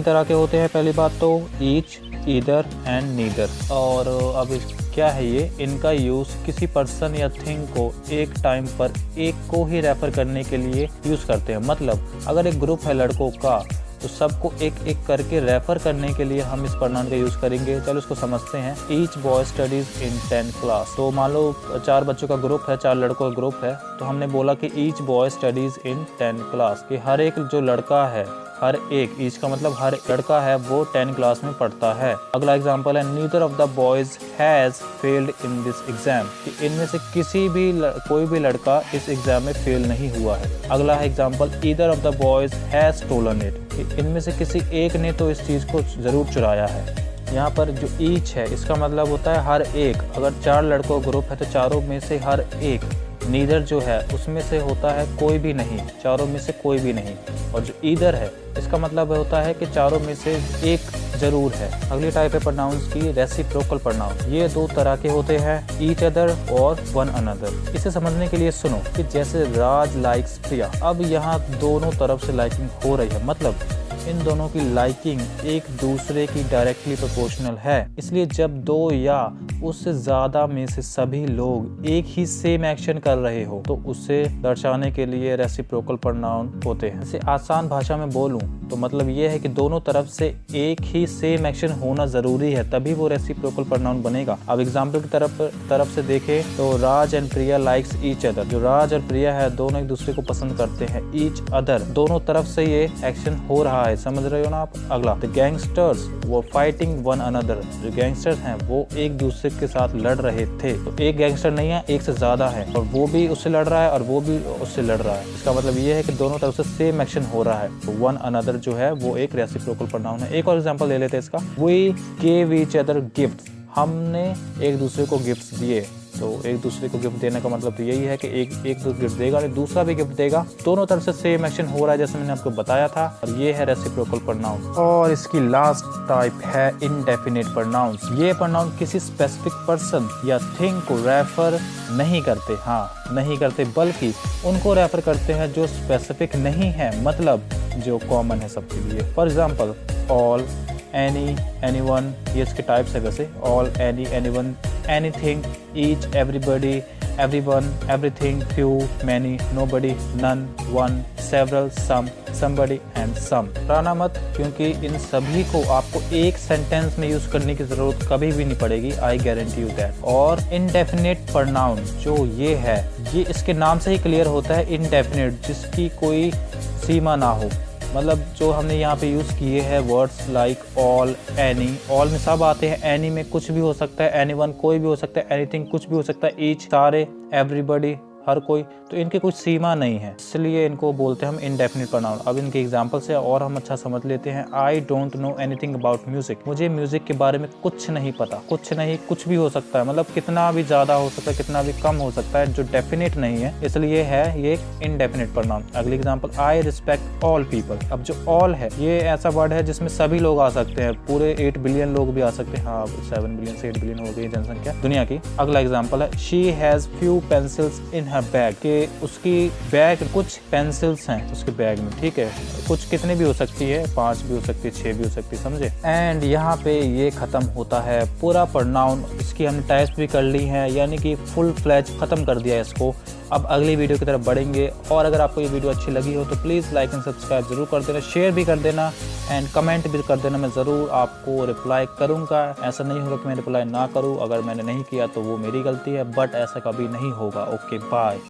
तरह के होते हैं। पहली बात तो ईच, ईदर एंड नीदर। और अब क्या है ये, इनका यूज़ किसी पर्सन या थिंग को एक टाइम पर एक को ही रेफर करने के लिए यूज़ करते हैं। मतलब अगर एक ग्रुप है लड़कों का तो सबको एक एक करके रेफर करने के लिए हम इस प्रोनाउन का यूज़ करेंगे। चलो इसको समझते हैं। Each boy studies in 10th class. तो मान लो 4 बच्चों का ग्रुप है, 4 लड़कों का ग्रुप है, तो हमने बोला कि each boy studies in 10th class, कि हर एक जो लड़का है, हर एक, ईच का मतलब हर लड़का है, वो 10 क्लास में पढ़ता है। अगला एग्जांपल है neither of the boys has failed in this exam, कि इनमें से कोई भी लड़का इस एग्जाम में फेल नहीं हुआ है। अगला है example either of the boys has stolen it, कि इनमें से किसी एक ने तो इस चीज़ को ज़रूर चुराया है। यहाँ पर जो ईच है इसका मतलब होता है हर एक। अगर 4 लड़कों का ग्रुप है तो चारों में से हर एक। नीदर जो है उसमें से होता है कोई भी नहीं, चारों में से कोई भी नहीं। और जो ईदर है इसका मतलब होता है कि चारों में से एक जरूर है। अगली टाइप है प्रोनाउंस की रेसिप्रोकल प्रोनाउन। ये 2 तरह के होते हैं, ईच अदर और वन अनदर। इसे समझने के लिए सुनो कि जैसे राज लाइक्स प्रिया, अब यहाँ दोनों तरफ से लाइकिंग हो रही है, मतलब इन दोनों की लाइकिंग एक दूसरे की डायरेक्टली प्रोपोर्शनल है। इसलिए जब 2 या उससे ज़्यादा में से सभी लोग एक ही सेम एक्शन कर रहे हो तो उसे दर्शाने के लिए रेसिप्रोकल प्रोनाउन होते हैं। इसे आसान भाषा में बोलूं तो मतलब ये है कि दोनों तरफ से एक ही सेम एक्शन होना ज़रूरी है, तभी वो रेसिप्रोकल प्रोनाउन बनेगा। अब एग्जाम्पल की तरफ से देखें तो Raj and Priya likes each other. जो राज और प्रिया है दोनों एक दूसरे को पसंद करते हैं। ईच अदर, दोनों तरफ से ये एक्शन हो रहा है, समझ रहे हो ना आप। अगला द गैंगस्टर्स वो फाइटिंग वन अनदर। जो गैंगस्टर्स हैं वो एक दूसरे के साथ लड़ रहे थे। तो एक गैंगस्टर नहीं है, एक से ज्यादा है, और वो भी उससे लड़ रहा है और वो भी उससे लड़ रहा है। इसका मतलब ये है कि दोनों तरफ से सेम एक्शन हो रहा है। तो वन अनदर जो है वो एक रेसिप्रोकल प्रोनाउन है। एक और एग्जांपल ले लेते हैं इसका। We gave each other gifts, हमने एक दूसरे को गिफ्ट्स दिए। तो एक दूसरे को गिफ्ट देने का मतलब तो यही है कि एक तो गिफ्ट देगा और दूसरा भी गिफ्ट देगा। दोनों तरफ से सेम एक्शन हो रहा है, जैसे मैंने आपको बताया था। और ये है रेसिप्रोकल प्रोनाउन। और इसकी लास्ट टाइप है इंडेफिनिट प्रोनाउंस। ये प्रोनाउन किसी स्पेसिफिक पर्सन या थिंग को रेफर नहीं करते, नहीं करते, बल्कि उनको रेफर करते हैं जो स्पेसिफिक नहीं है, मतलब जो कॉमन है सबके लिए। For example all, any, anyone, ये इसके टाइप्स है वैसे। All, any, anyone, anything, each, everybody, everyone, everything, few, many, nobody, none, one, several, some, somebody and some। डराना मत, क्योंकि इन सभी को आपको एक सेंटेंस में यूज करने की जरूरत कभी भी नहीं पड़ेगी, आई गारंटी यू दैट। और इनडेफिनिट प्रोनाउन जो ये है, ये इसके नाम से ही क्लियर होता है, इनडेफिनिट, जिसकी कोई सीमा ना हो। मतलब जो हमने यहाँ पे यूज़ किए हैं words like all, any, all में सब आते हैं, एनी में कुछ भी हो सकता है, एनीवन कोई भी हो सकता है, एनीथिंग कुछ भी हो सकता है, ईच सारे, एवरीबॉडी हर कोई, तो इनकी कुछ सीमा नहीं है, इसलिए इनको बोलते हैं हम इनडेफिनिट प्रोनाउन। अब इनके एग्जांपल से और हम अच्छा समझ लेते हैं। I don't know anything about music, मुझे म्यूजिक के बारे में कुछ नहीं पता। कुछ नहीं, कुछ भी हो सकता है, मतलब कितना भी ज्यादा हो सकता है, कितना भी कम हो सकता है, जो डेफिनेट नहीं है, इसलिए है ये इनडेफिनिट प्रोनाउन। अगली example, I respect all people. अब जो ऑल है ये ऐसा वर्ड है जिसमें सभी लोग आ सकते हैं, पूरे 8 बिलियन लोग भी आ सकते हैं। हाँ, 7 बिलियन से 8 बिलियन हो गई जनसंख्या दुनिया की। अगला एग्जाम्पल है, she has few pencils in her bag, के उसकी बैग कुछ पेंसिल्स हैं उसके बैग में, ठीक है। कुछ कितने भी हो सकती है, 5 भी हो सकती है, 6 भी हो सकती है, समझे। एंड यहाँ पे ये खत्म होता है पूरा प्रोनाउन। इसकी हमने टाइप्स भी कर ली हैं, यानी कि फुल फ्लैज खत्म कर दिया है इसको। अब अगली वीडियो की तरफ बढ़ेंगे, और अगर आपको ये वीडियो अच्छी लगी हो तो प्लीज़ लाइक एंड सब्सक्राइब जरूर कर देना, शेयर भी कर देना एंड कमेंट भी कर देना। मैं ज़रूर आपको रिप्लाई करूँगा। ऐसा नहीं होगा कि मैं रिप्लाई ना करूँ, अगर मैंने नहीं किया तो वो मेरी गलती है, बट ऐसा कभी नहीं होगा। Okay, bye.